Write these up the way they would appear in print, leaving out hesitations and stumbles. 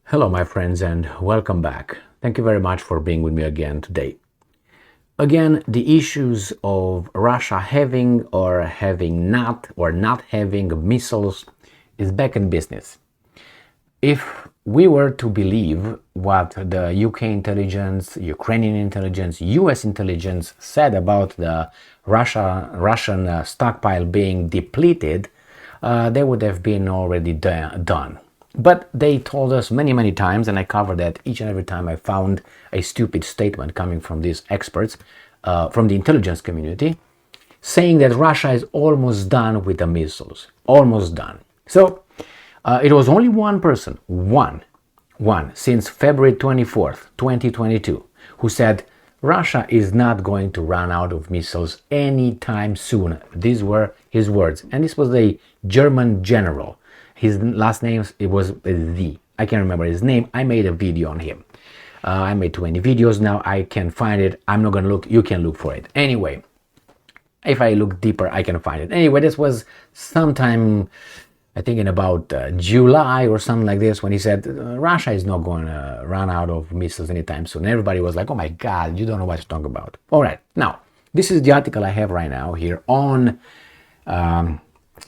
Hello, my friends, and welcome back. Thank you very much for being with me again today. Again, the issues of Russia having or having not or not having missiles is back in business. If we were to believe what the UK intelligence, Ukrainian intelligence, US intelligence said about the Russian stockpile being depleted, they would have been already done. But they told us many times, and I covered that each and every time I found a stupid statement coming from these experts, from the intelligence community, saying that Russia is almost done with the missiles. Almost done. So it was only one person, one, since February 24th, 2022, who said Russia is not going to run out of missiles anytime soon. These were his words. And this was a German general. His last name, it was Z. I can't remember his name. I made a video on him. I made too many videos now. I can find it. I'm not going to look. You can look for it. Anyway, if I look deeper, I can find it. Anyway, this was sometime, I think in about July or something like this, when he said Russia is not going to run out of missiles anytime soon. Everybody was like, oh my God, you don't know what to talk about. All right. Now, this is the article I have right now here on that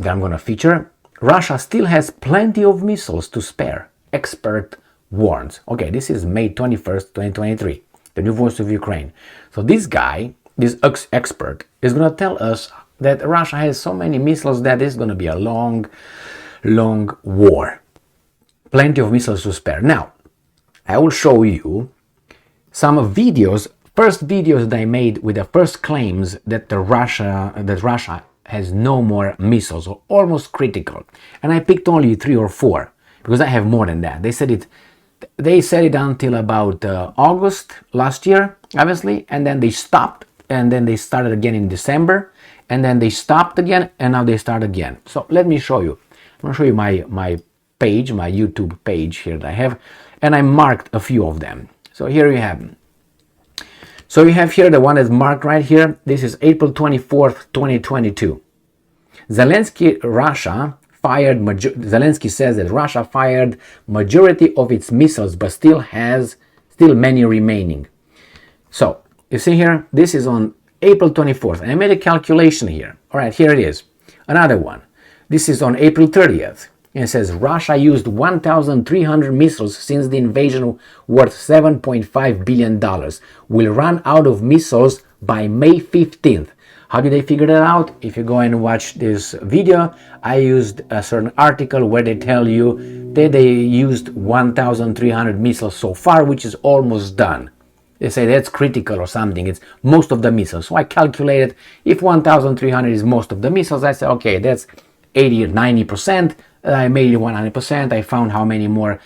I'm going to feature. Russia still has plenty of missiles to spare, expert warns. Okay, this is May 21st, 2023, the New Voice of Ukraine. So this guy, this expert, is going to tell us that Russia has so many missiles that it's going to be a long war. Plenty of missiles to spare. Now, I will show you some videos, first videos that I made with the first claims that Russia has no more missiles, or almost critical. And I picked only 3 or 4 because I have more than that. They said it until about August last year, obviously, and then they stopped, and then they started again in December, and then they stopped again, and now they start again. So let me show you. I'm going to show you my page, my YouTube page here that I have, and I marked a few of them. So here you have them. So you have here the one that's marked right here. This is April 24th, 2022. Zelensky says that Russia fired majority of its missiles, but still many remaining. So you see here, this is on April 24th, and I made a calculation here. All right, here it is. Another one. This is on April 30th. And it says Russia used 1,300 missiles since the invasion, worth $7.5 billion. Will run out of missiles by May 15th. How did they figure that out? If you go and watch this video, I used a certain article where they tell you that they used 1,300 missiles so far, which is almost done. They say that's critical or something. It's most of the missiles. So I calculated if 1,300 is most of the missiles, I said, okay, that's 80 or 90%. I made it 100%. I found how many more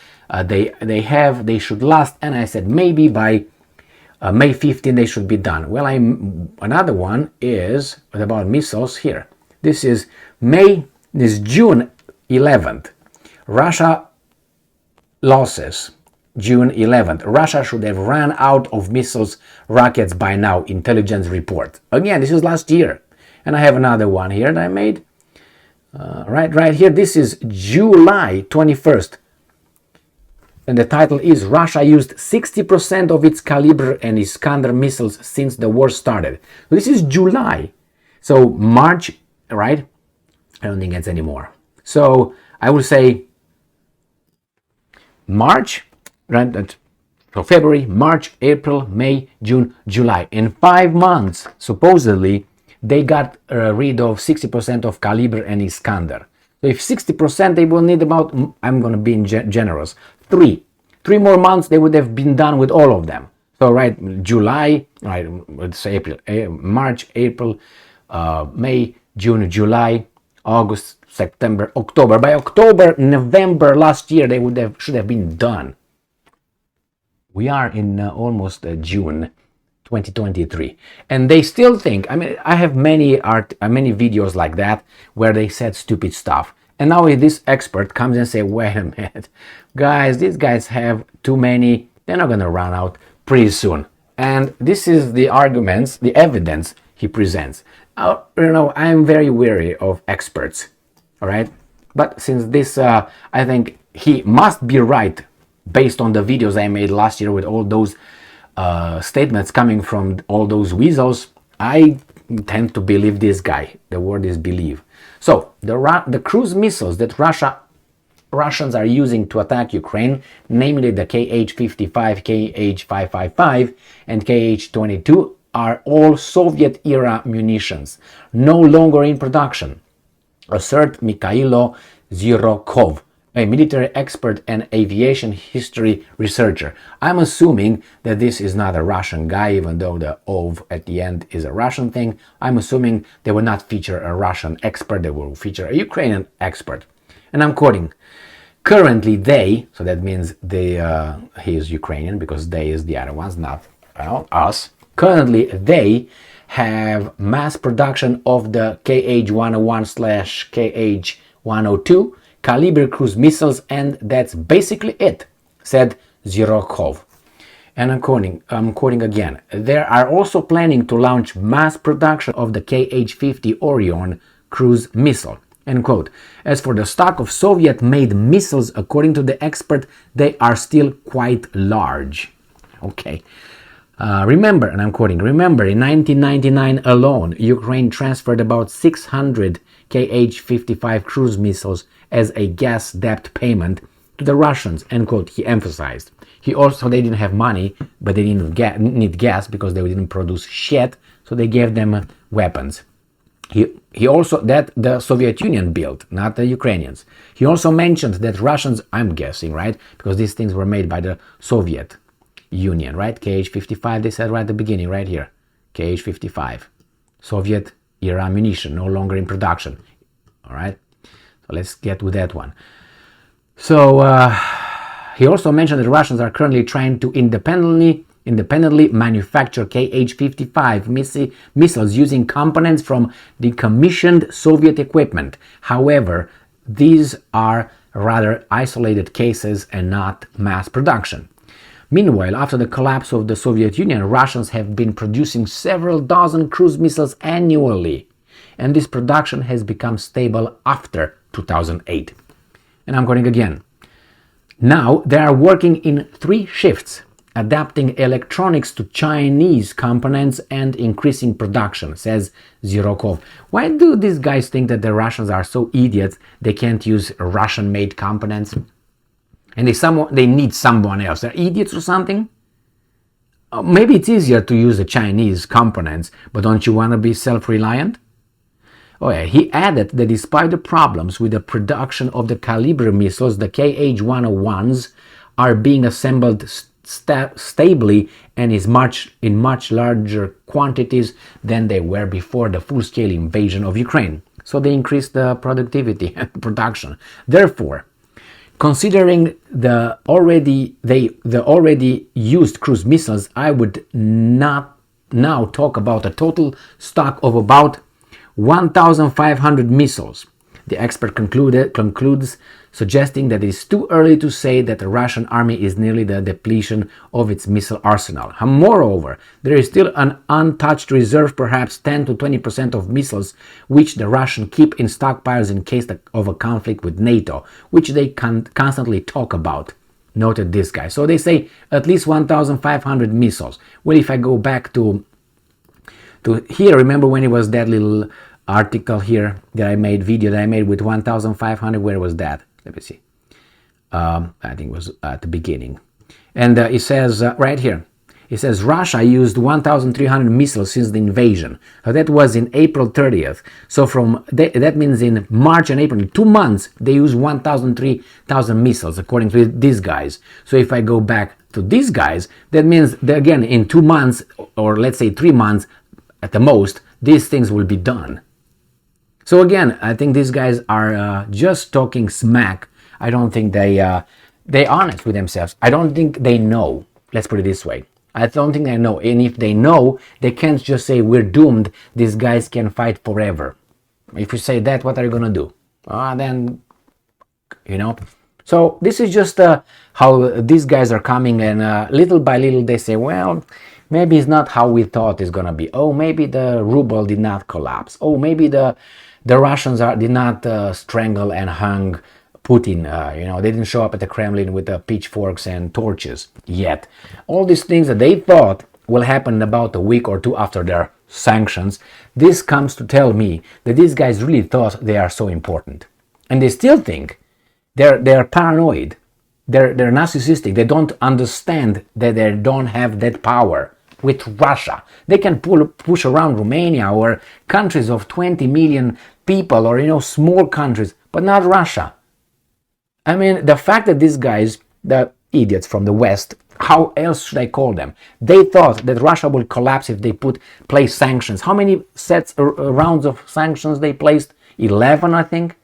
they have. They should last. And I said maybe by May 15 they should be done. Well, another one is about missiles here. This is June 11th. Russia losses. June 11th. Russia should have run out of missiles, rockets by now, intelligence report. Again, this is last year. And I have another one here that I made. Right here, this is July 21st, and the title is Russia used 60% of its Kalibr and Iskander missiles since the war started. This is July, so March, right? I don't think it's anymore. So I will say March, right? So February, March, April, May, June, July. In 5 months, supposedly, they got rid of 60% of Kalibr and Iskander. So if 60%, they will need about, I'm going to be generous, 3 more months, they would have been done with all of them. So right, July, right, let's say April, March, April, May, June, July, August, September, October. By October, November last year, they should have been done. We are in almost June 2023, and they still think, I mean, I have many videos like that where they said stupid stuff, and now this expert comes and say, wait a minute, guys, these guys have too many, they're not gonna run out pretty soon. And this is the arguments, the evidence he presents. I'm very wary of experts, all right? But since this, I think he must be right based on the videos I made last year with all those statements coming from all those weasels, I tend to believe this guy. The word is believe. So the cruise missiles that Russians are using to attack Ukraine, namely the Kh-55, Kh-555 and Kh-22, are all Soviet-era munitions, no longer in production, assert Mikhailo Zhirokov, a military expert and aviation history researcher. I'm assuming that this is not a Russian guy, even though the "ov" at the end is a Russian thing. I'm assuming they will not feature a Russian expert, they will feature a Ukrainian expert. And I'm quoting, currently they, so that means he is Ukrainian because they is the other ones, not us. Currently they have mass production of the Kh-101/Kh-102 caliber cruise missiles, and that's basically it, said Zhirokov. And I'm quoting again. They are also planning to launch mass production of the Kh-50 Orion cruise missile. End quote. As for the stock of Soviet-made missiles, according to the expert, they are still quite large. Okay. Remember, and I'm quoting, remember in 1999 alone, Ukraine transferred about 600 Kh-55 cruise missiles as a gas debt payment to the Russians, end quote, he emphasized. They didn't have money, but they didn't need gas because they didn't produce shit, so they gave them weapons. He also, that the Soviet Union built, not the Ukrainians. He also mentioned that Russians, I'm guessing, right, because these things were made by the Soviet Union, right? Kh-55, they said right at the beginning, right here. Kh-55. Soviet era ammunition, no longer in production. All right? So let's get with that one. So he also mentioned that Russians are currently trying to independently manufacture Kh-55 missiles using components from decommissioned Soviet equipment. However, these are rather isolated cases and not mass production. Meanwhile, after the collapse of the Soviet Union, Russians have been producing several dozen cruise missiles annually, and this production has become stable after 2008. And I'm quoting again. Now they are working in 3 shifts, adapting electronics to Chinese components and increasing production, says Zhirokov. Why do these guys think that the Russians are so idiots they can't use Russian-made components? And they need someone else. They're idiots or something? Maybe it's easier to use the Chinese components, but don't you want to be self-reliant? Oh yeah, he added that despite the problems with the production of the caliber missiles, the Kh-101s are being assembled stably and in much larger quantities than they were before the full-scale invasion of Ukraine. So they increased the productivity and production. Therefore, considering the already used cruise missiles, I would not now talk about a total stock of about 1,500 missiles. The expert concludes, suggesting that it is too early to say that the Russian army is nearly the depletion of its missile arsenal. Moreover, there is still an untouched reserve, perhaps 10 to 20% of missiles, which the Russians keep in stockpiles in case of a conflict with NATO, which they constantly talk about, noted this guy. So they say at least 1,500 missiles. Well, if I go back to here, remember when it was that little article here that I made, video that I made with 1,500, where was that? Let me see. I think it was at the beginning. And it says right here, it says Russia used 1,300 missiles since the invasion. So that was in April 30th. So that means in March and April, in 2 months, they used 3,000 missiles, according to these guys. So if I go back to these guys, that means that again, in 2 months, or let's say 3 months at the most, these things will be done. So again, I think these guys are just talking smack. I don't think they're honest with themselves. I don't think they know. Let's put it this way. I don't think they know. And if they know, they can't just say we're doomed. These guys can fight forever. If you say that, what are you going to do? Then, So this is just how these guys are coming, and little by little they say, well, maybe it's not how we thought it's going to be. Oh, maybe the ruble did not collapse. Oh, maybe the Russians did not strangle and hung Putin, they didn't show up at the Kremlin with pitchforks and torches yet. All these things that they thought will happen in about a week or two after their sanctions, this comes to tell me that these guys really thought they are so important. And they still think they're paranoid. They're narcissistic. They don't understand that they don't have that power with Russia. They can push around Romania or countries of 20 million people or, small countries, but not Russia. I mean, the fact that these guys, the idiots from the West, how else should I call them? They thought that Russia would collapse if they place sanctions. How many rounds of sanctions they placed? 11, I think.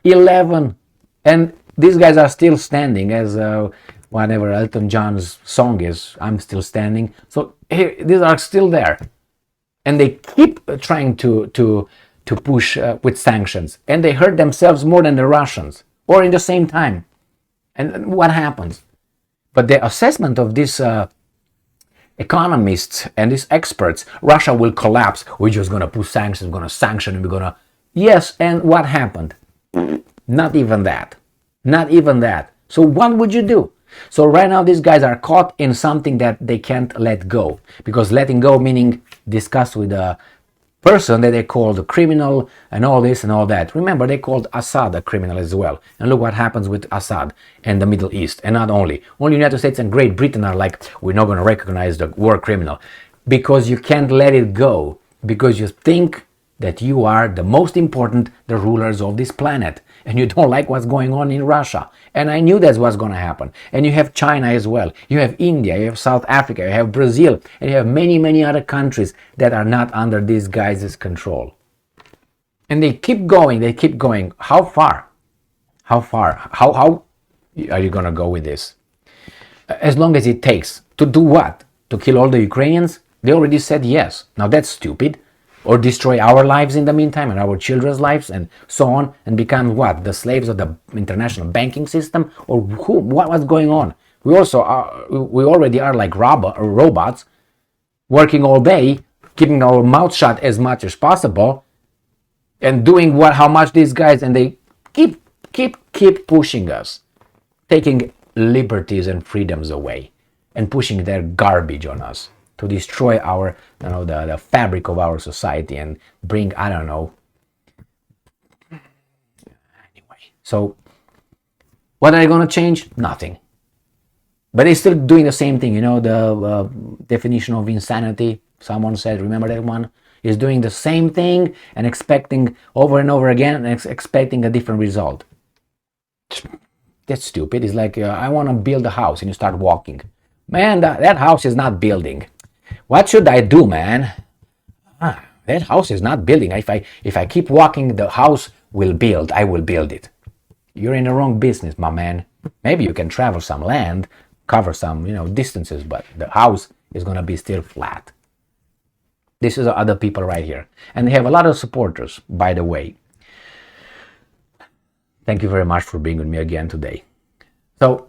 11. And these guys are still standing, as whatever Elton John's song is, I'm still standing. So these are still there. And they keep trying to push with sanctions. And they hurt themselves more than the Russians, or in the same time. And what happens? But the assessment of these economists and these experts, Russia will collapse. We're just going to put sanctions, we're going to sanction, and we're going to... Yes, and what happened? Not even that. Not even that. So what would you do? So right now these guys are caught in something that they can't let go. Because letting go meaning discuss with a person that they called a criminal and all this and all that. Remember, they called Assad a criminal as well. And look what happens with Assad and the Middle East. And not only. Only United States and Great Britain are like, we're not going to recognize the war criminal. Because you can't let it go. Because you think that you are the most important, the rulers of this planet. And you don't like what's going on in Russia. And I knew that's what's going to happen. And you have China as well. You have India, you have South Africa, you have Brazil, and you have many, many other countries that are not under these guys' control. And they keep going, they keep going. How far? How far? How are you going to go with this? As long as it takes. To do what? To kill all the Ukrainians? They already said yes. Now that's stupid. Or destroy our lives in the meantime and our children's lives and so on, and become what? The slaves of the international banking system? Or what's going on? We already are like robots, working all day, keeping our mouth shut as much as possible, and doing how much these guys, and they keep pushing us, taking liberties and freedoms away, and pushing their garbage on us, to destroy our, the fabric of our society and bring, I don't know. Anyway, so what are they going to change? Nothing. But they're still doing the same thing. The definition of insanity, someone said, remember that one? Is doing the same thing and expecting over and over again and expecting a different result. That's stupid. It's like, I want to build a house, and you start walking. Man, that house is not building. What should I do, man? That house is not building. If I keep walking, the house will build. I will build it. You're in the wrong business, my man. Maybe you can travel some land, cover some, distances, but the house is going to be still flat. This is other people right here. And they have a lot of supporters, by the way. Thank you very much for being with me again today. So,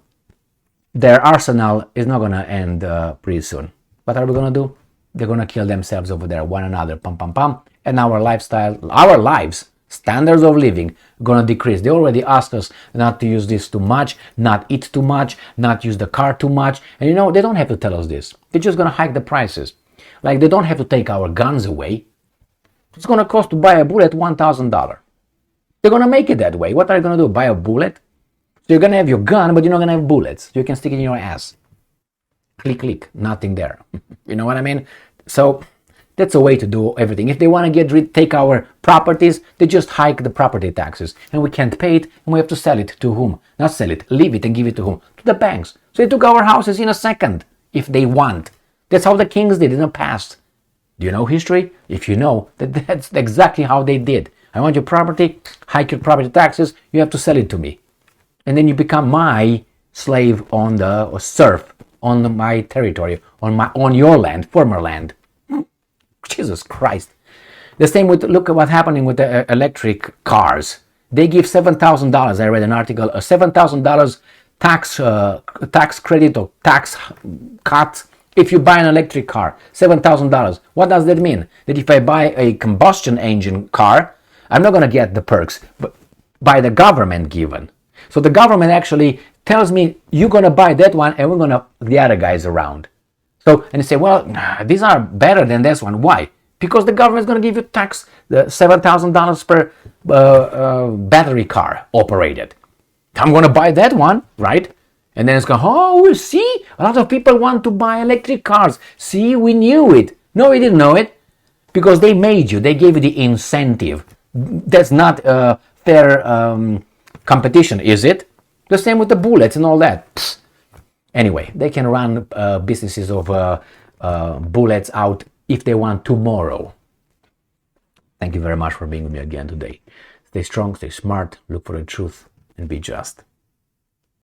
their arsenal is not going to end pretty soon. What are we going to do? They're going to kill themselves over there, one another, pum, pum, pum. And our lives, standards of living, going to decrease. They already asked us not to use this too much, not eat too much, not use the car too much. And they don't have to tell us this. They're just going to hike the prices. Like, they don't have to take our guns away. It's going to cost to buy a bullet $1,000. They're going to make it that way. What are you going to do? Buy a bullet? So you're going to have your gun, but you're not going to have bullets. You can stick it in your ass. Click, click, nothing there. You know what I mean? So that's a way to do everything. If they want to take our properties, they just hike the property taxes. And we can't pay it, and we have to sell it to whom? Not sell it, leave it and give it to whom? To the banks. So they took our houses in a second, if they want. That's how the kings did in the past. Do you know history? If you know, that's exactly how they did. I want your property, hike your property taxes, you have to sell it to me. And then you become my slave or serf on my territory, on your land, former land. Jesus Christ. The same with, look at what's happening with the electric cars. They give $7,000, I read an article, a $7,000 tax credit or tax cut if you buy an electric car. $7,000. What does that mean? That if I buy a combustion engine car, I'm not going to get the perks, but by the government given. So the government actually tells me, you're going to buy that one and we're going to the other guys around. So, and you say, well, these are better than this one. Why? Because the government is going to give you tax, the $7,000 per battery car operated. I'm going to buy that one, right? And then it's going, oh, we see, a lot of people want to buy electric cars. See, we knew it. No, we didn't know it. Because they made you, they gave you the incentive. That's not a fair competition, is it? The same with the bullets and all that. Psst. Anyway, they can run businesses of bullets out if they want tomorrow. Thank you very much for being with me again today. Stay strong, stay smart, look for the truth, and be just.